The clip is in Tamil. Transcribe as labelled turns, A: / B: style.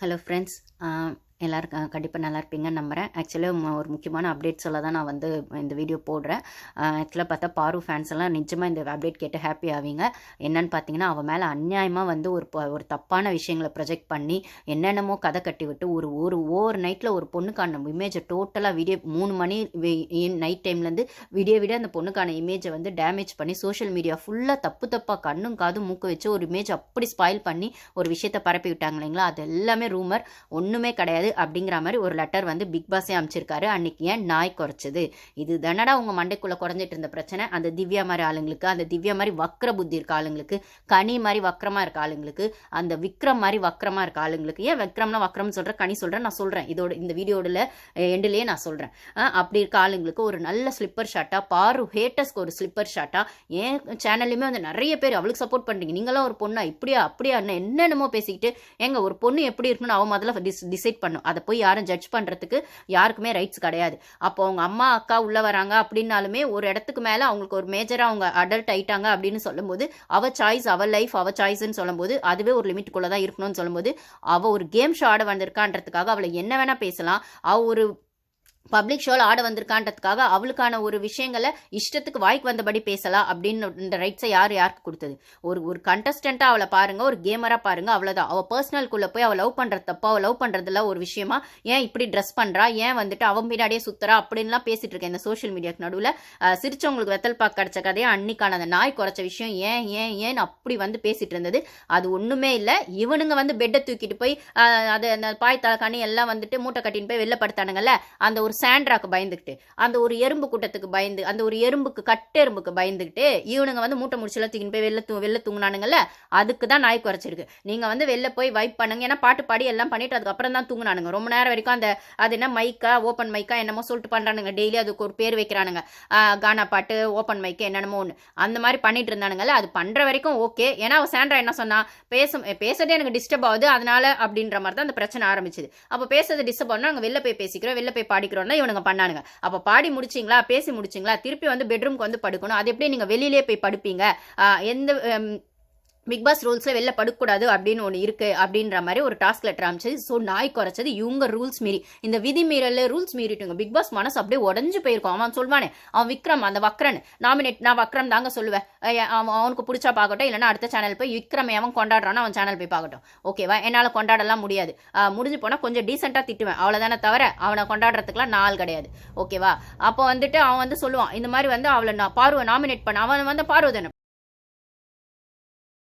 A: ஹலோ ஃப்ரெண்ட்ஸ், எல்லோரும் கண்டிப்பாக நல்லா இருப்பீங்கன்னு நம்புகிறேன். ஆக்சுவலாக ஒரு முக்கியமான அப்டேட் சொல்ல தான் நான் வந்து இந்த வீடியோ போடுறேன். ஆக்சுவலாக பார்த்தா பாரு ஃபேன்ஸ் எல்லாம் நிஜமாக இந்த அப்டேட் கேட்டு ஹாப்பி ஆவீங்க. என்னன்னு பார்த்தீங்கன்னா, அவன் மேலே அநியாயமாக வந்து ஒரு தப்பான விஷயங்களை ப்ரொஜெக்ட் பண்ணி என்னென்னமோ கதை கட்டி விட்டு ஒரு ஒரு ஓவர் நைட்டில் ஒரு பொண்ணுக்கான இமேஜை டோட்டலாக வீடியோ 3 மணி நைட் டைம்லேருந்து விட அந்த பொண்ணுக்கான இமேஜை வந்து டேமேஜ் பண்ணி சோஷியல் மீடியா ஃபுல்லாக தப்பாக கண்ணும் காதும் மூக்க வச்சு ஒரு இமேஜ் அப்படி ஸ்பாயில் பண்ணி ஒரு விஷயத்தை பரப்பி விட்டாங்க இல்லைங்களா? அது எல்லாமே ரூமர், ஒன்றுமே கிடையாது அப்படிங்கிற மாதிரி ஒரு லெட்டர் வந்து பிக் பாஸே அமைச்சிருக்காரு. அன்னைக்கு ஏன் நாய் குறைச்சது, இது தானடா உங்க மண்டைக்குள்ள குறைஞ்சிட்டு இருந்த பிரச்சனை. அந்த திவ்யா மாதிரி ஆளுங்களுக்கு, அந்த திவ்யா மாதிரி வக்ர புத்தி இருக்க ஆளுங்களுக்கு, கனி மாதிரி வக்ரமா இருக்க ஆளுங்களுக்கு, அந்த விக்ரம் மாதிரி வக்ரமா இருக்க ஆளுங்களுக்கு, ஏன் விக்ரம்னா வக்ரம் சொல்றேன், கனி சொல்றேன், நான் சொல்றேன் இதோட இந்த வீடியோட எண்டிலேயே நான் சொல்றேன். அப்படி இருக்க ஆளுங்களுக்கு ஒரு நல்ல ஸ்லிப்பர் ஷாட்டா, பாரு ஹேட்டர்ஸ்க்கு ஒரு ஸ்லிப்பர் ஷாட்டா, ஏன் சேனல்லையுமே வந்து நிறைய பேர் அவளுக்கு சப்போர்ட் பண்றீங்க, நீங்களாம் ஒரு பொண்ணா இப்படியா அப்படியா என்னென்னமோ பேசிக்கிட்டு, ஏங்க ஒரு பொண்ணு எப்படி இருக்குன்னு அவன் முதல்ல டிசைட் பண்ணும். அதை போய் யாரும் ஜட்ஜ் பண்றதுக்கு யாருக்குமே ரைட்ஸ் கிடையாது. அப்போ அவங்க அம்மா அக்கா உள்ள வராங்க அப்படின்னாலுமே ஒரு இடத்துக்கு மேல அவங்களுக்கு ஒரு மேஜரா அவங்க அடல்ட் ஆயிட்டாங்க அப்படின்னு சொல்லும்போது, அவ சாய்ஸ், அவ லைஃப், அவ சாய்ஸ்ன்னு சொல்லும்போது அதுவே ஒரு லிமிட்டுக்குள்ள தான் இருக்கணும்னு சொல்லும்போது, அவ ஒரு கேம் ஷோ ஆட வந்திருக்கான்றதுக்காக அவளை என்ன வேணா பேசலாம். அவ ஒரு பப்ளிக் ஷோவில் ஆட வந்திருக்கான்றதுக்காக அவளுக்கான ஒரு விஷயங்களை இஷ்டத்துக்கு வாய்க்கு வந்தபடி பேசலாம் அப்படின்னு இந்த ரைட்ஸை யாருக்கு கொடுத்தது? ஒரு கண்டஸ்டண்ட்டாக அவளை பாருங்க, ஒரு கேமராக பாருங்க, அவ்வளோதான். அவள் பர்சனல்குள்ளே போய் அவள் லவ் பண்ணுறது தப்பா, அவள் லவ் பண்ணுறதுல ஒரு விஷயமா, ஏன் இப்படி ட்ரெஸ் பண்ணுறா, ஏன் வந்துட்டு அவன் பின்னாடியே சுத்துறா அப்படின்லாம் பேசிட்டு இருக்கேன் இந்த சோஷியல் மீடியாவுக்கு நடுவில். சிரிச்சவங்களுக்கு வெத்தல் பாக்கு கிடைச்ச கதையா அன்னைக்கான அந்த நாய் குறைச்ச விஷயம் ஏன் அப்படி வந்து பேசிட்டு இருந்தது. அது ஒன்றுமே இல்லை. இவனுங்க வந்து பெட்டை தூக்கிட்டு போய் அது அந்த பாய் தலைக்காணி எல்லாம் வந்துட்டு மூட்டை கட்டின்னு போய் வெளிலப்படுத்தானுங்கல்ல, அந்த ஒரு சாண்ட்ராக்கு பயந்துக்கிட்டு, அந்த ஒரு எறும்பு கூட்டத்துக்கு பயந்து, அந்த ஒரு எறும்புக்கு கட்டெரும்புக்கு பயந்துக்கிட்டு இவனுங்க வந்து மூட்டை முடிச்சுலாம் தூக்கின்னு போய் வெளில தூங்கினானுங்கல்ல, அதுக்கு தான் நாய் குறைச்சிருக்கு. நீங்க வந்து வெளில போய் வைப் பண்ணுங்க, ஏன்னா பாட்டு பாடி எல்லாம் பண்ணிட்டு அதுக்கப்புறம் தான் தூங்கினானுங்க. ரொம்ப நேரம் வரைக்கும் அந்த அது என்ன மைக்கா ஓப்பன் மைக்கா என்னமோ சொல்லிட்டு பண்றானுங்க, டெய்லி அதுக்கு ஒரு பேர் வைக்கிறானுங்க, கானா பாட்டு ஓப்பன் மைக்கு என்னென்னமோ ஒன்று அந்த மாதிரி பண்ணிட்டு இருந்தானுங்கல்ல. அது பண்ற வரைக்கும் ஓகே. ஏன்னா அவ சாண்ட்ரா என்ன சொன்னா, பேசுறதே எனக்கு டிஸ்டர்ப் ஆகுது அதனால அப்படின்ற மாதிரி தான் அந்த பிரச்சனை ஆரம்பிச்சது. அப்போ பேசுறது டிஸ்டர்ப் ஆகுனா நாங்கள் வெளில போய் பேசிக்கிறோம், வெளில போய் பாடிக்கிறோம் இவனுங்க பண்ணானுங்க. அப்ப பாடி முடிச்சிங்களா, பேசி முடிச்சிங்களா, திருப்பி வந்து பெட்ரூம்க்கு வந்து படுக்கணும். அது எப்படி நீங்க வெளியிலே போய் படுப்பீங்க? எந்த பிக் பாஸ் ரூல்ஸ்ல வெளில படுக்கூடாது அப்படின்னு ஒன்று இருக்கு அப்படின்ற மாதிரி ஒரு டாஸ்க் லெட்டர் அமைச்சது. ஸோ நாய் குறைச்சது இவங்க ரூல்ஸ் மீறி, இந்த விதி மீறல ரூல்ஸ் மீறிட்டுங்க பிக் பாஸ் மனசு அப்படியே உடஞ்சு போயிருக்கும். அவன் சொல்வானே, அவன் விக்ரம் அந்த வக்ரன் நாமினேட், நான் வக்ரம் தாங்க சொல்லுவேன். அவனுக்கு பிடிச்சா பார்க்கட்டும், இல்லைன்னா அடுத்த சேனல் போய் விக்ரம் அவன் கொண்டாடுறான்னு அவன் சேனல் போய் பார்க்கட்டும். ஓகேவா? என்னால் கொண்டாடலாம் முடியாது. முடிஞ்சு போனால் கொஞ்சம் டீசெண்டாக திட்டுவேன், அவ்வளோதானே தவிர அவனை கொண்டாடுறதுக்குலாம் நாள் கிடையாது. ஓகேவா? அப்போ வந்துட்டு அவன் வந்து சொல்லுவான், இந்த மாதிரி வந்து அவளை பார்வை நாமினேட் பண்ண, அவன் வந்து பார்வை தானே